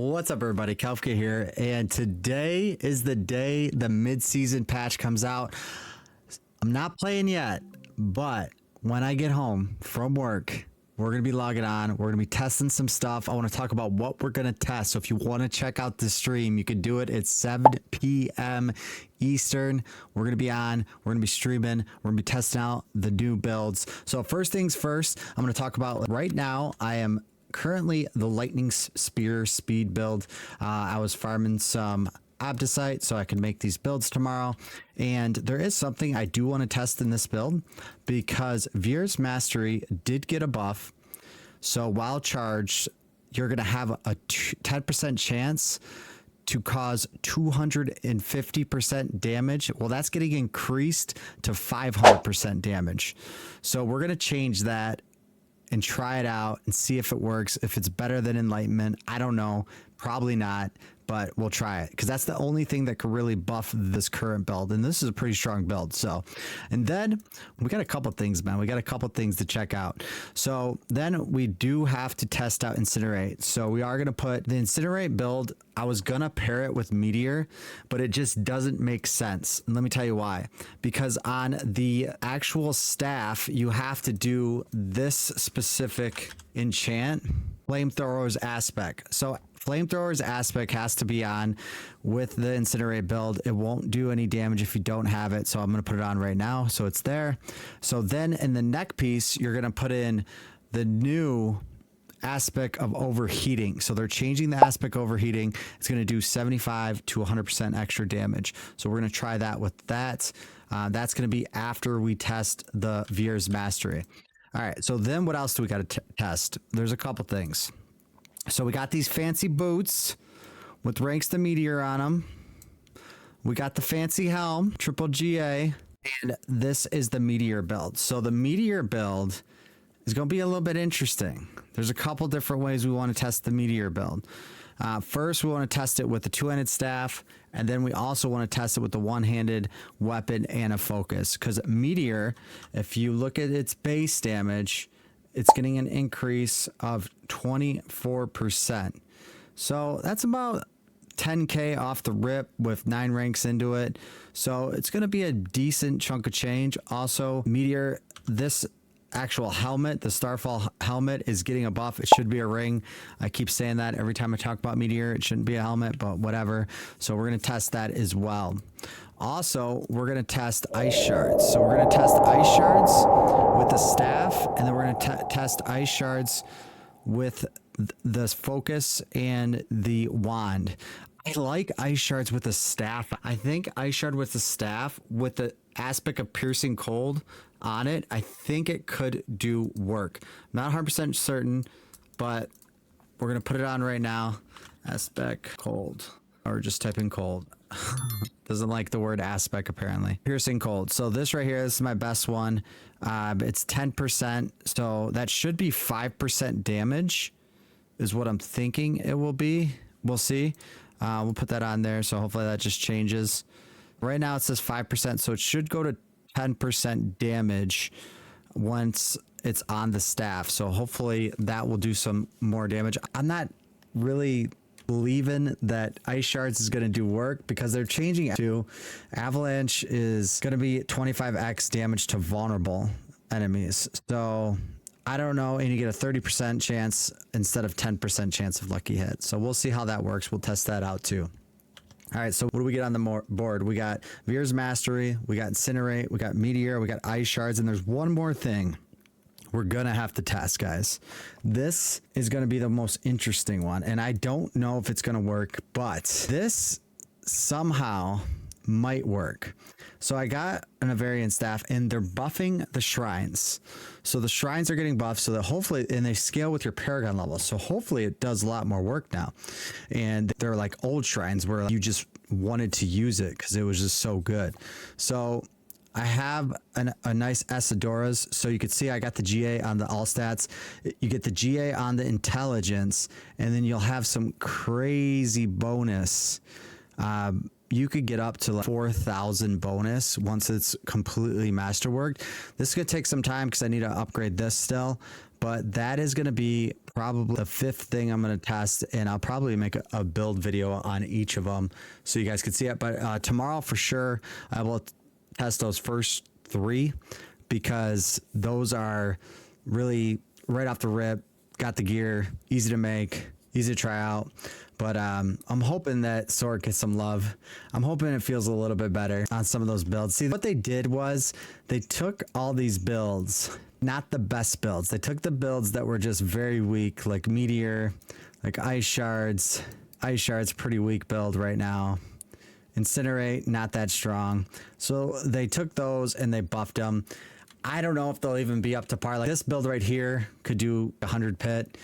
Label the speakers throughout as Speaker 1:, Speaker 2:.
Speaker 1: What's up, everybody? Kelfka here, and today is the day the mid-season patch comes out. I'm not playing yet, but when I get home from work, we're going to be logging on. We're going to be testing some stuff. I want to talk about what we're going to test. So if you want to check out the stream, you can do it at 7 p.m. Eastern. We're going to be on. We're going to be streaming. We're going to be testing out the new builds. So first things first, I'm going to talk about right now. I am currently the lightning spear speed build. I was farming some Abdicite so I can make these builds tomorrow, and there is something I do want to test in this build because Veer's Mastery did get a buff. So while charged, you're going to have a 10% chance to cause 250% damage. Well, that's getting increased to 500% damage. So we're going to change that and try it out and see if it works. If it's better than Enlightenment, I don't know. Probably not, but we'll try it because that's the only thing that could really buff this current build. And this is a pretty strong build. So, and then we got a couple things, man. We got a couple things to check out. So then we do have to test out Incinerate. So we are going to put the Incinerate build. I was going to pair it with Meteor, but it just doesn't make sense. And let me tell you why. Because on the actual staff, you have to do this specific enchant, Flamethrower's Aspect. So Flamethrower's Aspect has to be on with the Incinerate build. It won't do any damage if you don't have it. So I'm going to put it on right now. So it's there. So then in the neck piece, you're going to put in the new aspect of overheating. So they're changing the aspect overheating. It's going to do 75 to 100% extra damage. So we're going to try that with that. That's going to be after we test the Veer's Mastery. All right. So then what else do we got to test? There's a couple things. So we got these fancy boots with ranks to Meteor on them. We got the fancy helm, triple GA, and this is the Meteor build. So the Meteor build is going to be a little bit interesting. There's a couple different ways we want to test the Meteor build. First, we want to test it with the two-handed staff, and then we also want to test it with the one-handed weapon and a focus. Because Meteor, if you look at its base damage, it's getting an increase of 24%. So that's about 10K off the rip with 9 ranks into it. So it's going to be a decent chunk of change. Also, Meteor, this actual helmet, the Starfall helmet, is getting a buff. It should be a ring. I keep saying that every time I talk about Meteor. It shouldn't be a helmet, but whatever. So we're going to test that as well. Also, we're going to test ice shards. So we're going to test ice shards with the staff, and then we're going to test ice shards with the focus and the wand. I like ice shards with the staff. I think ice shard with the staff with the aspect of piercing cold on it, I think it could do work. Not 100% certain, but we're going to put it on right now. Aspect cold, or just type in cold. Doesn't like the word aspect apparently. Piercing cold. So this right here, this is my best one. It's 10%. So that should be 5% damage is what I'm thinking it will be. We'll see. We'll put that on there. So hopefully that just changes. Right now it says 5%. So it should go to 10% damage once it's on the staff. So hopefully that will do some more damage. I'm not really believing that ice shards is going to do work because they're changing it to avalanche is going to be 25x damage to vulnerable enemies. So I don't know, and you get a 30% chance instead of 10% chance of lucky hit. So we'll see how that works. We'll test that out too. All right, so what do we get on the board? We got Veer's Mastery, we got Incinerate, we got Meteor, we got ice shards, and there's one more thing we're gonna have to test, guys. This is gonna be the most interesting one, and I don't know if it's gonna work, but this somehow might work. So I got an Avarian staff, and they're buffing the shrines. So the shrines are getting buffed, so that hopefully, and they scale with your Paragon level. So hopefully it does a lot more work now. And they're like old shrines where you just wanted to use it because it was just so good. So I have a nice Esidora's. So you could see I got the GA on the all stats. You get the GA on the intelligence, and then you'll have some crazy bonus. You could get up to like 4,000 bonus once it's completely masterworked. This is going to take some time because I need to upgrade this still. but that is going to be probably the 5th thing I'm going to test, and I'll probably make a build video on each of them so you guys can see it. But tomorrow for sure I will test those first 3 because those are really right off the rip, got the gear, easy to make, easy to try out. But I'm hoping that sword gets some love. I'm hoping it feels a little bit better on some of those builds. See, what they did was they took all these builds, not the best builds. They took the builds that were just very weak, like Meteor, like Ice Shards. Ice Shards, pretty weak build right now. Incinerate, not that strong. So they took those and they buffed them. I don't know if they'll even be up to par. Like this build right here could do 100 pit.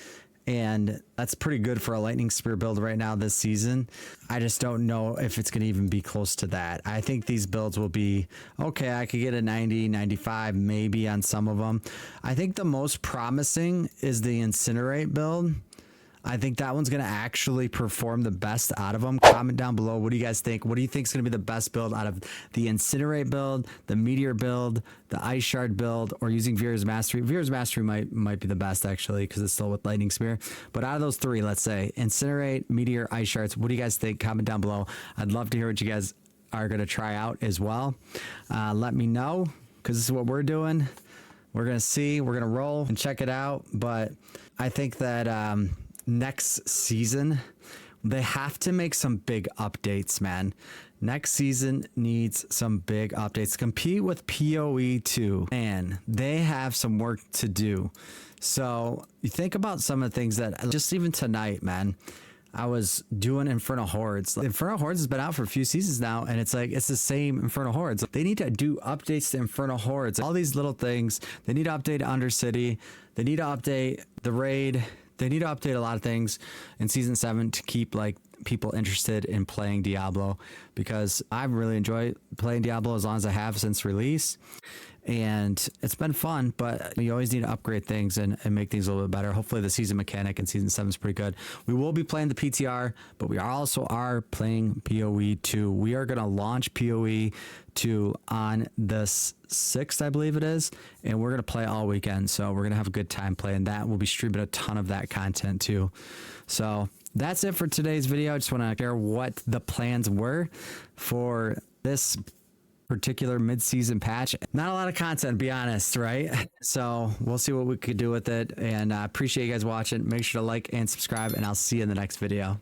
Speaker 1: And that's pretty good for a lightning spear build right now this season. I just don't know if it's going to even be close to that. I think these builds will be okay. I could get a 90, 95 maybe on some of them. I think the most promising is the incinerate build. I think that one's going to actually perform the best out of them. Comment down below. What do you guys think? What do you think is going to be the best build out of the incinerate build, the meteor build, the ice shard build, or using Veer's Mastery? Veer's Mastery might be the best actually because it's still with lightning spear. But out of those 3, let's say incinerate, meteor, ice shards. What do you guys think? Comment down below. I'd love to hear what you guys are going to try out as well. Let me know because this is what we're doing. We're going to see. We're going to roll and check it out. But I think that next season they have to make some big updates, man. Next season needs some big updates. Compete with PoE 2, and they have some work to do. So you think about some of the things that just even tonight, man, I was doing Infernal Hordes. Infernal Hordes has been out for a few seasons now, and it's like it's the same Infernal Hordes. They need to do updates to Infernal Hordes. All these little things. They need to update Undercity. They need to update the raid. They need to update a lot of things in season 7 to keep like people interested in playing Diablo, because I really enjoy playing Diablo as long as I have since release, and it's been fun. But you always need to upgrade things and make things a little bit better. Hopefully the season mechanic in season 7 is pretty good. We will be playing the PTR, but we also are playing PoE 2. We are going to launch PoE 2 on the 6th, I believe it is, and we're going to play all weekend. So we're going to have a good time playing that. We'll be streaming a ton of that content too. So that's it for today's video. I just want to share what the plans were for this particular mid-season patch. Not a lot of content, to be honest, right? So we'll see what we could do with it, and I appreciate you guys watching. Make sure to like and subscribe, and I'll see you in the next video.